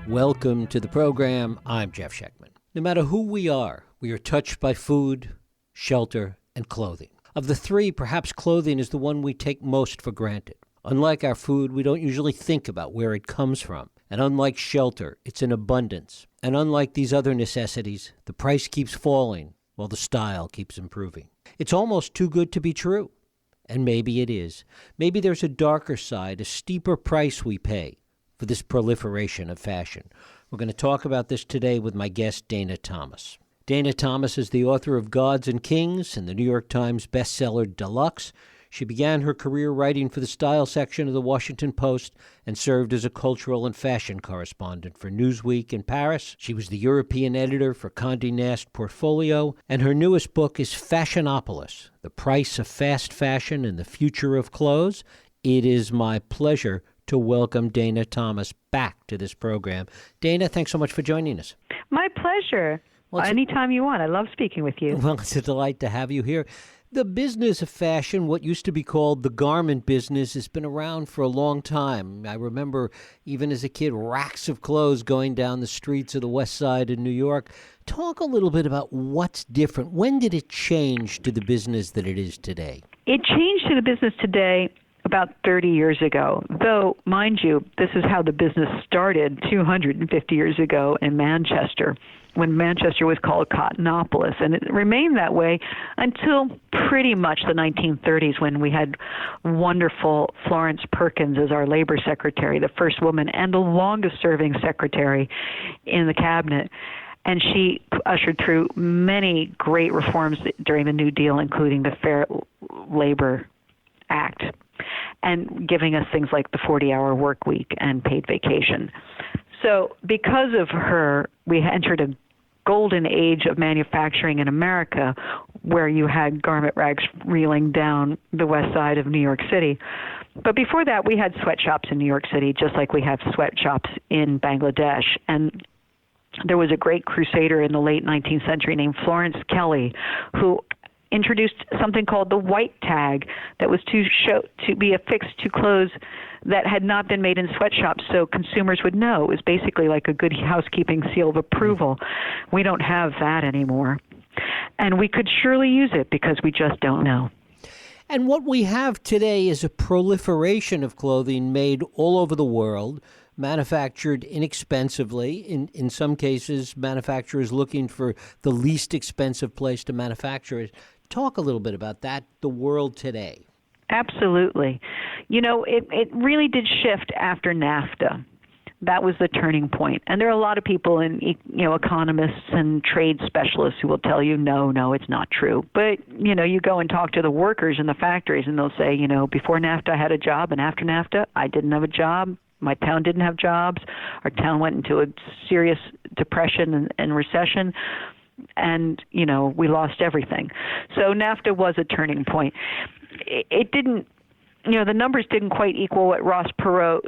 Welcome to the program. I'm Jeff Schechtman. No matter who we are touched by food, shelter, and clothing. Of the three, perhaps clothing is the one we take most for granted. Unlike our food, we don't usually think about where it comes from. And unlike shelter, it's in abundance. And unlike these other necessities, the price keeps falling while the style keeps improving. It's almost too good to be true. And maybe it is. Maybe there's a darker side, a steeper price we pay for this proliferation of fashion. We're going to talk about this today with my guest, Dana Thomas. Dana Thomas is the author of Gods and Kings and the New York Times bestseller Deluxe. She began her career writing for the style section of the Washington Post and served as a cultural and fashion correspondent for Newsweek in Paris. She was the European editor for Condé Nast Portfolio, and her newest book is Fashionopolis, The Price of Fast Fashion and the Future of Clothes. It is my pleasure to welcome Dana Thomas back to this program. Dana, thanks so much for joining us. My pleasure. Well, anytime you want. I love speaking with you. Well, it's a delight to have you here. The business of fashion, what used to be called the garment business, has been around for a long time. I remember even as a kid, racks of clothes going down the streets of the West Side of New York. Talk a little bit about what's different. When did it change to the business that it is today? It changed to the business today about 30 years ago, though, mind you, this is how the business started 250 years ago in Manchester, when Manchester was called Cottonopolis, and it remained that way until pretty much the 1930s, when we had wonderful Florence Perkins as our labor secretary, the first woman and the longest-serving secretary in the cabinet. And she ushered through many great reforms during the New Deal, including the Fair Labor Act, and giving us things like the 40-hour work week and paid vacation. So because of her, we entered a golden age of manufacturing in America, where you had garment rags reeling down the west side of New York City. But before that, we had sweatshops in New York City, just like we have sweatshops in Bangladesh. And there was a great crusader in the late 19th century named Florence Kelley, who introduced something called the white tag that was to be affixed to clothes that had not been made in sweatshops, so consumers would know. It was basically like a good housekeeping seal of approval. We don't have that anymore. And we could surely use it because we just don't know. And what we have today is a proliferation of clothing made all over the world, manufactured inexpensively. In some cases, manufacturers looking for the least expensive place to manufacture it. Talk a little bit about that, the world today. Absolutely. You know, it really did shift after NAFTA. That was the turning point. And there are a lot of people, economists and trade specialists who will tell you, no, it's not true. But, you go and talk to the workers in the factories and they'll say, before NAFTA I had a job, and after NAFTA I didn't have a job. My town didn't have jobs. Our town went into a serious depression and recession. And, we lost everything. So NAFTA was a turning point. It didn't, the numbers didn't quite equal what Ross Perot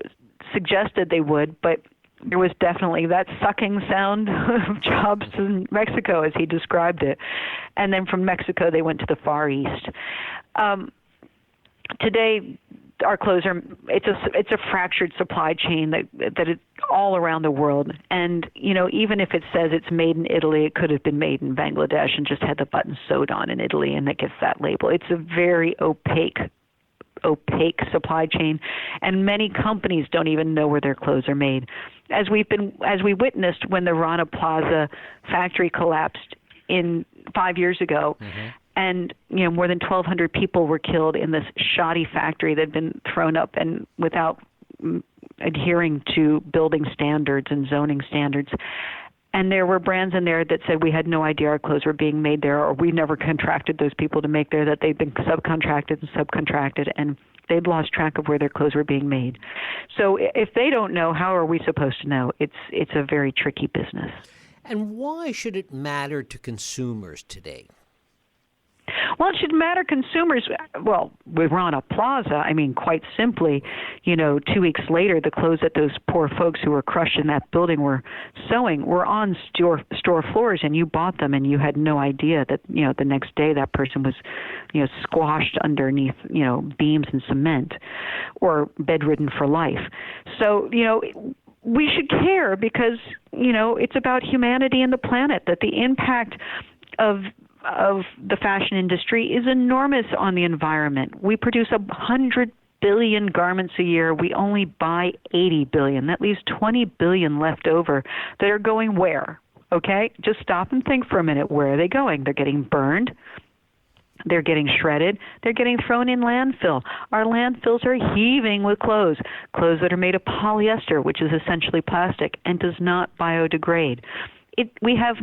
suggested they would, but there was definitely that sucking sound of jobs in Mexico, as he described it. And then from Mexico, they went to the Far East. Today, our clothes it's a fractured supply chain that it's all around the world. And, even if it says it's made in Italy, it could have been made in Bangladesh and just had the buttons sewed on in Italy, and it gets that label. It's a very opaque supply chain, and many companies don't even know where their clothes are made. As we witnessed when the Rana Plaza factory collapsed 5 years ago, mm-hmm. And, more than 1,200 people were killed in this shoddy factory that had been thrown up and without adhering to building standards and zoning standards. And there were brands in there that said we had no idea our clothes were being made there, or we never contracted those people to make there, that they'd been subcontracted, and they'd lost track of where their clothes were being made. So if they don't know, how are we supposed to know? It's a very tricky business. And why should it matter to consumers today? Well, it should matter consumers. Well, with Rana Plaza, quite simply, 2 weeks later, the clothes that those poor folks who were crushed in that building were sewing were on store floors, and you bought them, and you had no idea that, the next day that person was, squashed underneath, beams and cement, or bedridden for life. So, we should care because, it's about humanity and the planet, that the impact of the fashion industry is enormous on the environment. We produce 100 billion garments a year. We only buy 80 billion. That leaves 20 billion left over that are going where? Okay? Just stop and think for a minute. Where are they going? They're getting burned. They're getting shredded. They're getting thrown in landfill. Our landfills are heaving with clothes that are made of polyester, which is essentially plastic and does not biodegrade. We have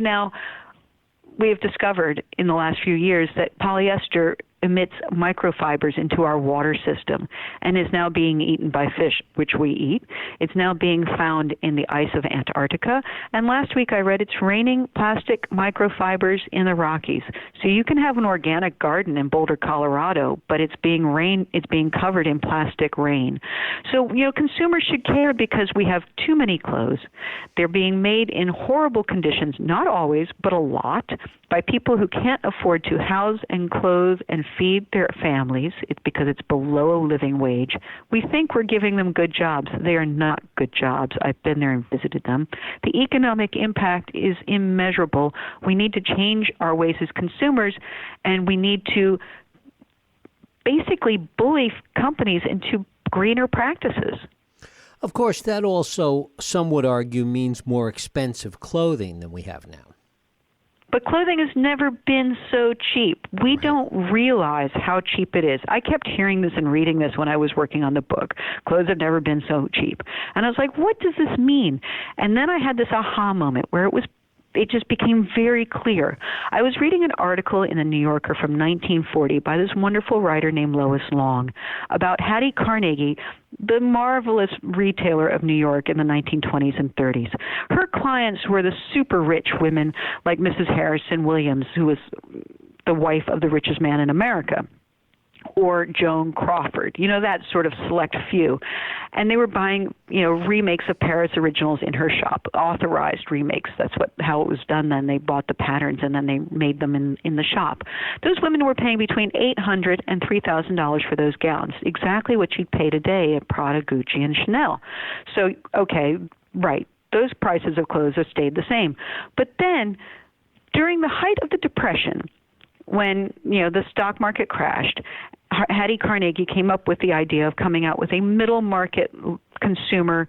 discovered in the last few years that polyester emits microfibers into our water system and is now being eaten by fish, which we eat. It's now being found in the ice of Antarctica. And last week I read it's raining plastic microfibers in the Rockies. So you can have an organic garden in Boulder, Colorado, but it's being covered in plastic rain. So, consumers should care because we have too many clothes. They're being made in horrible conditions, not always, but a lot, by people who can't afford to house and clothe and feed their families. It's because it's below a living wage. We think we're giving them good jobs. They are not good jobs. I've been there and visited them. The economic impact is immeasurable. We need to change our ways as consumers, and we need to basically bully companies into greener practices. Of course, that also, some would argue, means more expensive clothing than we have now. But clothing has never been so cheap. We don't realize how cheap it is. I kept hearing this and reading this when I was working on the book. Clothes have never been so cheap. And I was like, what does this mean? And then I had this aha moment where it just became very clear. I was reading an article in the New Yorker from 1940 by this wonderful writer named Lois Long about Hattie Carnegie, the marvelous retailer of New York in the 1920s and 30s. Her clients were the super rich women like Mrs. Harrison Williams, who was the wife of the richest man in America, or Joan Crawford, that sort of select few. And they were buying, remakes of Paris originals in her shop, authorized remakes. That's how it was done then. They bought the patterns and then they made them in the shop. Those women were paying between $800 and $3,000 for those gowns, exactly what you'd pay today at Prada, Gucci, and Chanel. So, okay, right, those prices of clothes have stayed the same. But then, during the height of the Depression, when the stock market crashed, Hattie Carnegie came up with the idea of coming out with a middle market consumer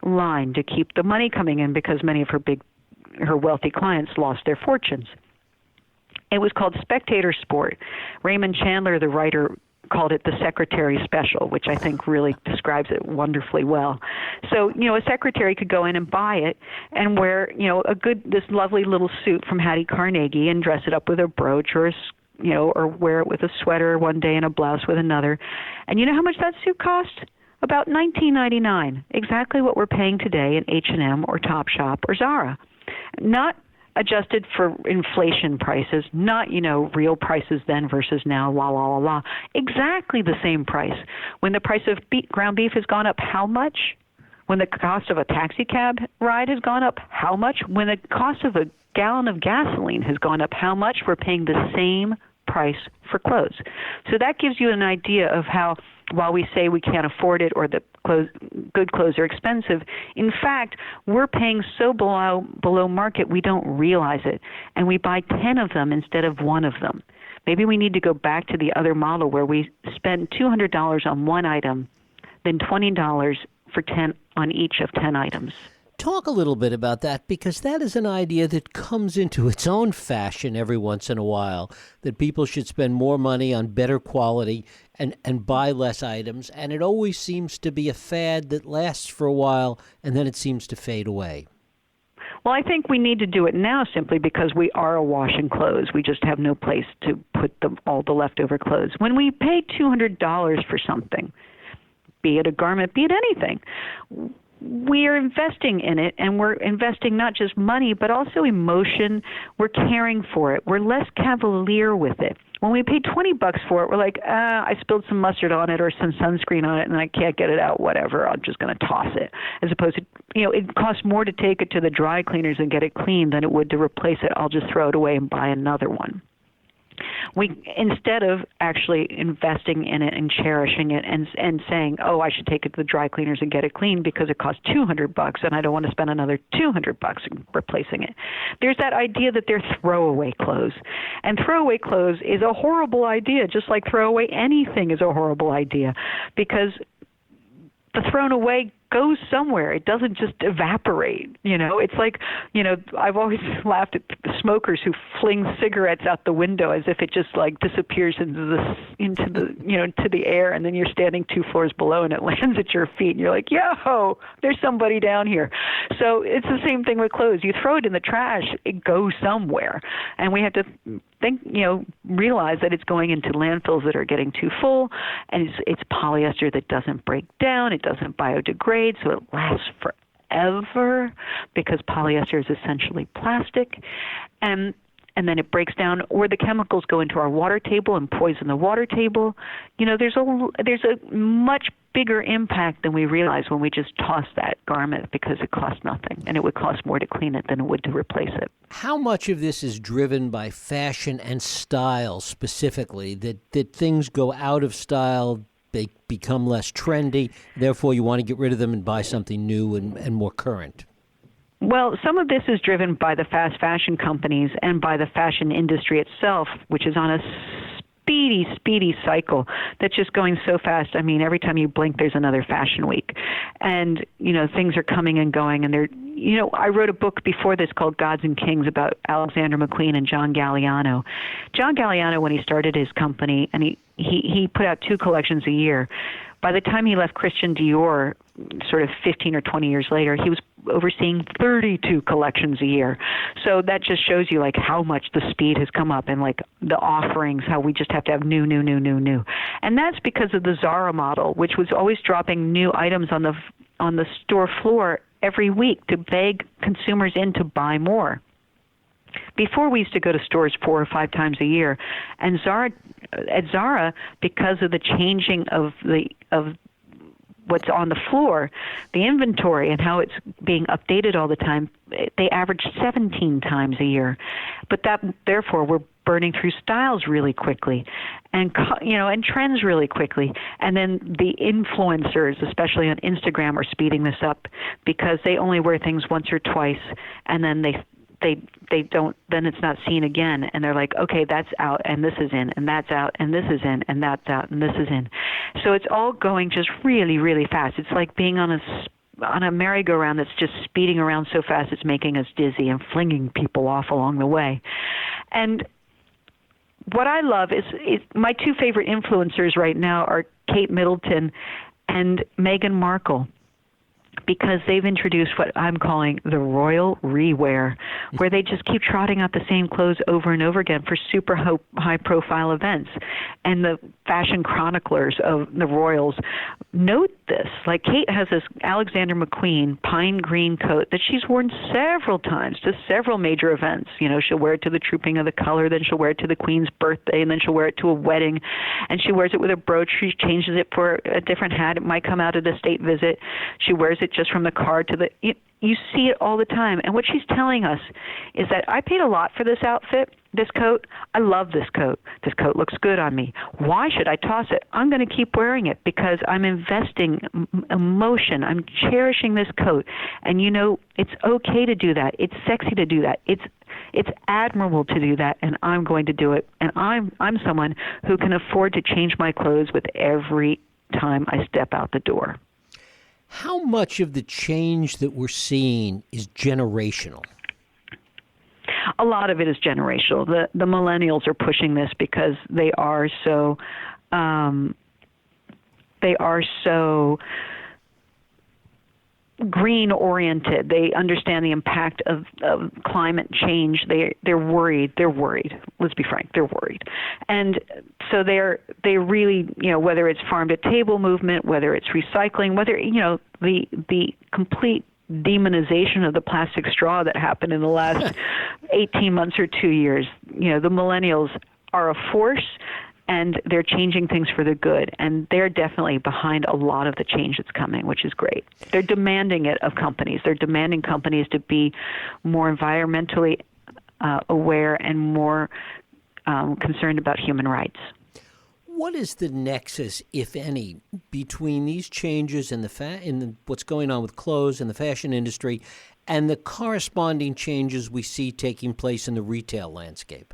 line to keep the money coming in because many of her wealthy clients lost their fortunes. It was called Spectator Sport. Raymond Chandler, the writer, called it the secretary special, which I think really describes it wonderfully well. So, a secretary could go in and buy it and wear, this lovely little suit from Hattie Carnegie and dress it up with a brooch or or wear it with a sweater one day and a blouse with another. And you know how much that suit cost? About $19.99, exactly what we're paying today in H&M or Topshop or Zara. Not adjusted for inflation prices, not, real prices then versus now, la, la, la, la. Exactly the same price. When the price of ground beef has gone up, how much? When the cost of a taxi cab ride has gone up, how much? When the cost of a gallon of gasoline has gone up, how much? We're paying the same price for clothes. So that gives you an idea of how, while we say we can't afford it or that good clothes are expensive, in fact, we're paying so below market we don't realize it. And we buy 10 of them instead of one of them. Maybe we need to go back to the other model where we spend $200 on one item, then $20 for 10 on each of 10 items. Talk a little bit about that, because that is an idea that comes into its own fashion every once in a while, that people should spend more money on better quality and buy less items. And it always seems to be a fad that lasts for a while and then it seems to fade away. Well, I think we need to do it now simply because we are awash in clothes. We just have no place to put all the leftover clothes. When we pay $200 for something, be it a garment, be it anything, we are investing in it, and we're investing not just money, but also emotion. We're caring for it. We're less cavalier with it. When we pay $20 for it, we're like, I spilled some mustard on it or some sunscreen on it, and I can't get it out, whatever. I'm just going to toss it. As opposed to, it costs more to take it to the dry cleaners and get it clean than it would to replace it. I'll just throw it away and buy another one. We, instead of actually investing in it and cherishing it and saying, oh, I should take it to the dry cleaners and get it clean because it costs $200 and I don't want to spend another $200 replacing it. There's that idea that they're throwaway clothes. And throwaway clothes is a horrible idea, just like throwaway anything is a horrible idea, because the thrown away goes somewhere. It doesn't just evaporate. It's like, I've always laughed at smokers who fling cigarettes out the window as if it just like disappears into the air, and then you're standing 2 floors below and it lands at your feet and you're like, yo, there's somebody down here. So it's the same thing with clothes. You throw it in the trash, it goes somewhere. And we have to realize that it's going into landfills that are getting too full, and it's polyester that doesn't break down, it doesn't biodegrade, so it lasts forever because polyester is essentially plastic, and then it breaks down, or the chemicals go into our water table and poison the water table. There's a much bigger impact than we realize when we just toss that garment because it costs nothing, and it would cost more to clean it than it would to replace it. How much of this is driven by fashion and style specifically, that things go out of style, they become less trendy, therefore you want to get rid of them and buy something new and more current? Well, some of this is driven by the fast fashion companies and by the fashion industry itself, which is on a speedy cycle that's just going so fast. I mean, every time you blink, there's another fashion week. And, things are coming and going. And I wrote a book before this called Gods and Kings about Alexander McQueen and John Galliano. John Galliano, when he started his company, and he put out 2 collections a year. By the time he left Christian Dior, sort of 15 or 20 years later, he was overseeing 32 collections a year. So that just shows you like how much the speed has come up, and like the offerings, how we just have to have new. And that's because of the Zara model, which was always dropping new items on the store floor every week to beg consumers in to buy more. Before, we used to go to stores 4 or 5 times a year, and at Zara, because of the changing of what's on the floor, the inventory and how it's being updated all the time, they average 17 times a year. But therefore, we're burning through styles really quickly, and trends really quickly. And then the influencers, especially on Instagram, are speeding this up because they only wear things once or twice, and then they don't, then it's not seen again, and they're like, okay, that's out and this is in, and that's out and this is in, and that's out and this is in. So it's all going just really, really fast. It's like being on a merry-go-round that's just speeding around so fast it's making us dizzy and flinging people off along the way. And what I love is my 2 favorite influencers right now are Kate Middleton and Meghan Markle, because they've introduced what I'm calling the royal rewear, where they just keep trotting out the same clothes over and over again for super high-profile events. And the fashion chroniclers of the royals note this. Like, Kate has this Alexander McQueen pine green coat that she's worn several times to several major events. She'll wear it to the Trooping of the Color, then she'll wear it to the Queen's birthday, and then she'll wear it to a wedding, and she wears it with a brooch. She changes it for a different hat. It might come out at a state visit. She wears it just from the car to the... You see it all the time. And what she's telling us is that I paid a lot for this outfit, this coat. I love this coat. This coat looks good on me. Why should I toss it? I'm going to keep wearing it because I'm investing emotion. I'm cherishing this coat. And it's okay to do that. It's sexy to do that. It's admirable to do that, and I'm going to do it. And I'm someone who can afford to change my clothes with every time I step out the door. How much of the change that we're seeing is generational? A lot of it is generational. The millennials are pushing this because they are so green oriented. They understand the impact of climate change. They're worried. Let's be frank, they're worried. And so they really, whether it's farm to table movement, whether it's recycling, whether, the complete demonization of the plastic straw that happened in the last 18 months or 2 years, the millennials are a force, and they're changing things for the good. And they're definitely behind a lot of the change that's coming, which is great. They're demanding it of companies. They're demanding companies to be more environmentally aware and more concerned about human rights. What is the nexus, if any, between these changes in what's going on with clothes in the fashion industry and the corresponding changes we see taking place in the retail landscape?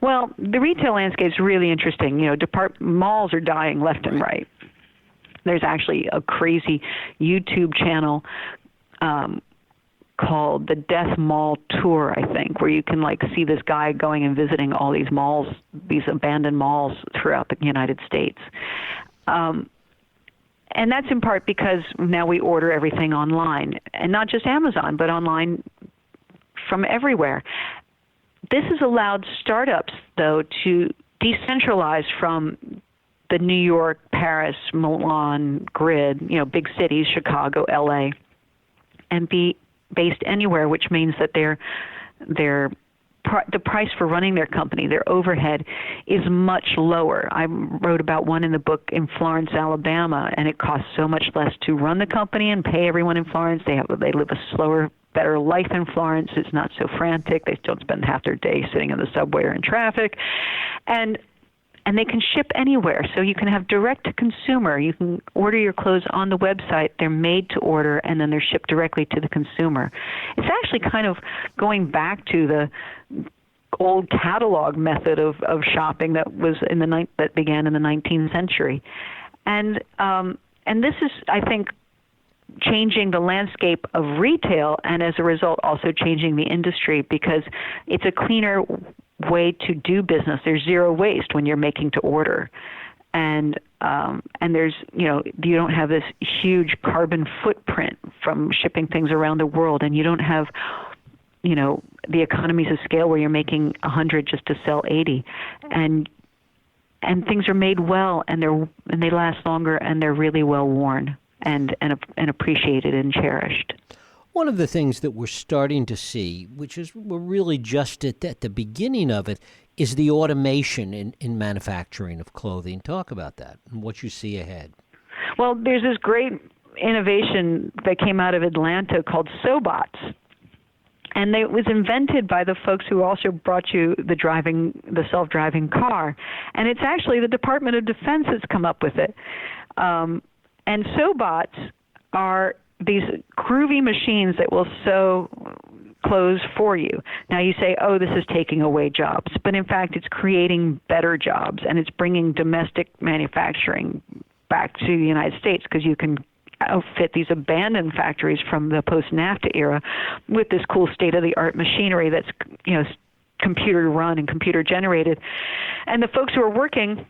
Well, the retail landscape is really interesting. Malls are dying left and right. There's actually a crazy YouTube channel called the Death Mall Tour, I think, where you can see this guy going and visiting all these malls, these abandoned malls throughout the United States. And that's in part because now we order everything online, and not just Amazon, but online from everywhere. This has allowed startups, though, to decentralize from the New York, Paris, Milan grid, big cities, Chicago, LA, and be based anywhere, which means that the price for running their company, their overhead, is much lower. I wrote about one in the book in Florence, Alabama, and it costs so much less to run the company and pay everyone in Florence. They live a slower, better life in Florence. It's not so frantic. They don't spend half their day sitting in the subway or in traffic. And they can ship anywhere. So you can have direct to consumer. You can order your clothes on the website. They're made to order, and then they're shipped directly to the consumer. It's actually kind of going back to the old catalog method of shopping that was that began in the 19th century. And this is, I think, changing the landscape of retail, and as a result also changing the industry, because it's a cleaner way to do business. There's zero waste when you're making to order, and there's you don't have this huge carbon footprint from shipping things around the world, and you don't have the economies of scale where you're making 100 just to sell 80, and things are made well, and they last longer, and they're really well worn and appreciated and cherished. One of the things that we're starting to see, we're really just at the beginning of it, is the automation in manufacturing of clothing. Talk about that and what you see ahead. Well, there's this great innovation that came out of Atlanta called Sobots. And it was invented by the folks who also brought you the self-driving car. And it's actually the Department of Defense that's come up with it. And Sobots are these groovy machines that will sew clothes for you. Now you say, oh, this is taking away jobs. But in fact, it's creating better jobs, and it's bringing domestic manufacturing back to the United States, because you can outfit these abandoned factories from the post-NAFTA era with this cool state-of-the-art machinery that's computer run and computer generated. And the folks who are working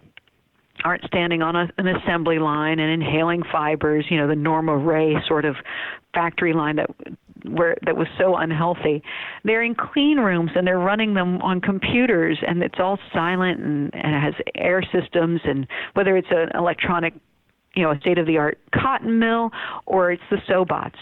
aren't standing on an assembly line and inhaling fibers, the Norma Ray sort of factory line that was so unhealthy. They're in clean rooms, and they're running them on computers, and it's all silent, and it has air systems, and whether it's an electronic, a state-of-the-art cotton mill, or it's the Sobots.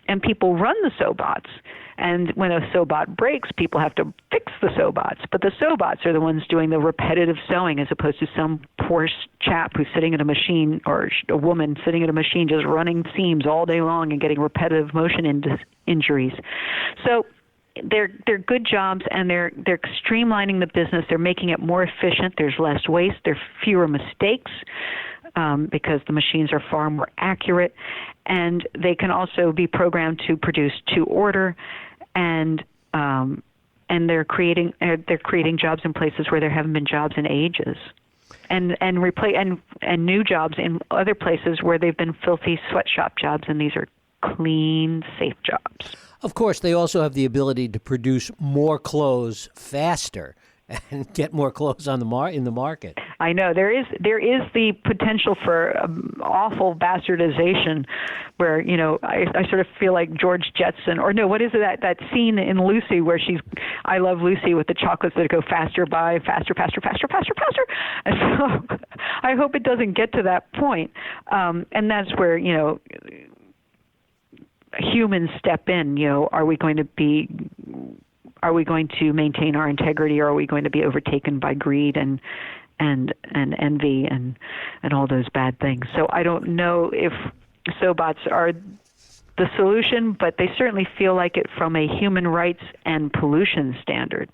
And people run the Sobots. And when a Sobot breaks, people have to fix the Sobots. But the Sobots are the ones doing the repetitive sewing, as opposed to some poor chap who's sitting at a machine, or a woman sitting at a machine just running seams all day long and getting repetitive motion injuries. So they're good jobs, and they're streamlining the business. They're making it more efficient. There's less waste. There are fewer mistakes. Because the machines are far more accurate, and they can also be programmed to produce to order, and they're creating jobs in places where there haven't been jobs in ages, and new jobs in other places where they've been filthy sweatshop jobs, and these are clean, safe jobs. Of course, they also have the ability to produce more clothes faster and get more clothes in the market. I know there is the potential for awful bastardization, where I sort of feel like George Jetson, or no, what is it, that scene in Lucy where I Love Lucy, with the chocolates that go faster, faster, and so I hope it doesn't get to that point, and that's where humans step in. Are we going to maintain our integrity, or are we going to be overtaken by greed and envy and all those bad things? So I don't know if Sobots are the solution, but they certainly feel like it from a human rights and pollution standard.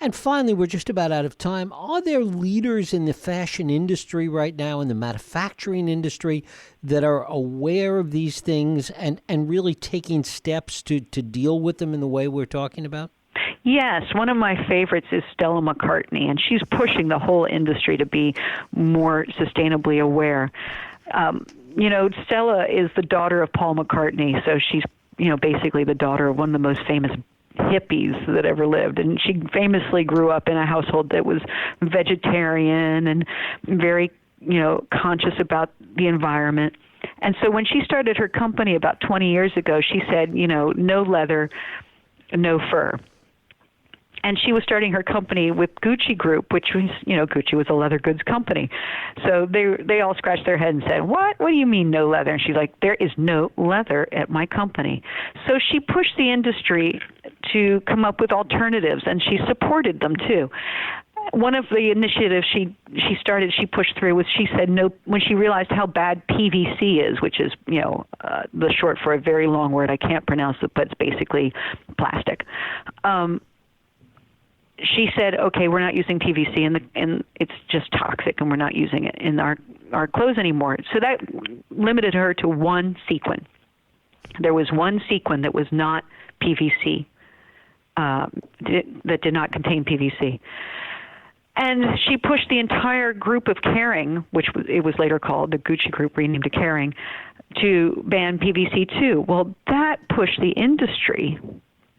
And finally, we're just about out of time. Are there leaders in the fashion industry right now, in the manufacturing industry, that are aware of these things and really taking steps to deal with them in the way we're talking about? Yes, one of my favorites is Stella McCartney, and she's pushing the whole industry to be more sustainably aware. Stella is the daughter of Paul McCartney, so she's, basically the daughter of one of the most famous hippies that ever lived. And she famously grew up in a household that was vegetarian and very, conscious about the environment. And so when she started her company about 20 years ago, she said, no leather, no fur. And she was starting her company with Gucci Group, which was, Gucci was a leather goods company. So they all scratched their head and said, what? What do you mean no leather? And she's like, there is no leather at my company. So she pushed the industry to come up with alternatives, and she supported them too. One of the initiatives she pushed through was, she said no, when she realized how bad PVC is, which is, the short for a very long word. I can't pronounce it, but it's basically plastic. She said, okay, we're not using PVC, and it's just toxic, and we're not using it in our clothes anymore. So that limited her to one sequin. There was one sequin that was not PVC, that did not contain PVC. And she pushed the entire group of Kering, which it was later called the Gucci Group, renamed to Kering, to ban PVC too. Well, that pushed the industry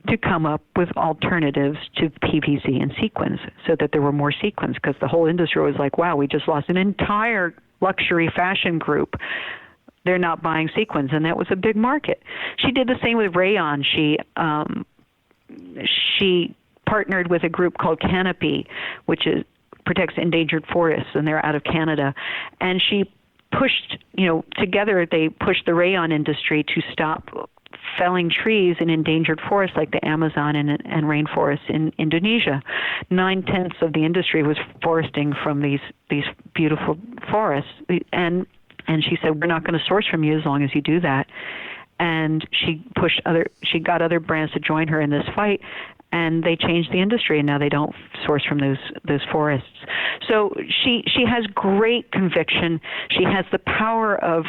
to come up with alternatives to PVC and sequins, so that there were more sequins, because the whole industry was like, wow, we just lost an entire luxury fashion group. They're not buying sequins, and that was a big market. She did the same with rayon. She partnered with a group called Canopy, which protects endangered forests, and they're out of Canada. And she pushed, together they pushed the rayon industry to stop felling trees in endangered forests like the Amazon and rainforests in Indonesia. 9/10 of the industry was foresting from these beautiful forests, and she said, we're not going to source from you as long as you do that. And she got other brands to join her in this fight, and they changed the industry, and now they don't source from those forests. So she has great conviction. She has the power of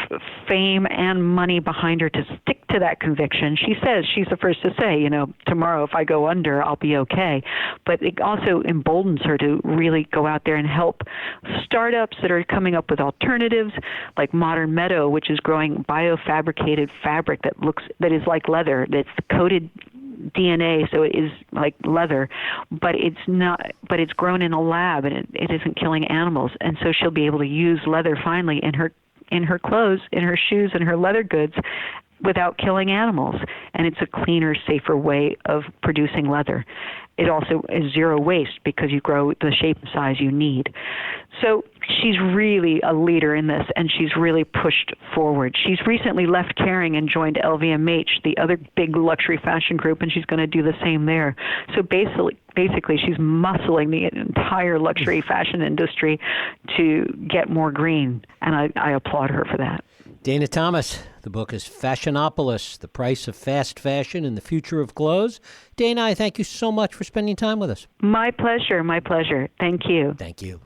fame and money behind her to stick to that conviction. She says, she's the first to say, tomorrow if I go under, I'll be okay. But it also emboldens her to really go out there and help startups that are coming up with alternatives, like Modern Meadow, which is growing biofabricated fabric that is like leather, that's coated DNA, so it is like leather, but it's grown in a lab, and it isn't killing animals. And so she'll be able to use leather finally in her clothes, in her shoes, and her leather goods without killing animals. And it's a cleaner, safer way of producing leather. It also is zero waste because you grow the shape and size you need. So she's really a leader in this, and she's really pushed forward. She's recently left Kering and joined LVMH, the other big luxury fashion group, and she's going to do the same there. So basically, she's muscling the entire luxury fashion industry to get more green, and I applaud her for that. Dana Thomas, the book is Fashionopolis, The Price of Fast Fashion and the Future of Clothes. Dana, I thank you so much for spending time with us. My pleasure, my pleasure. Thank you. Thank you.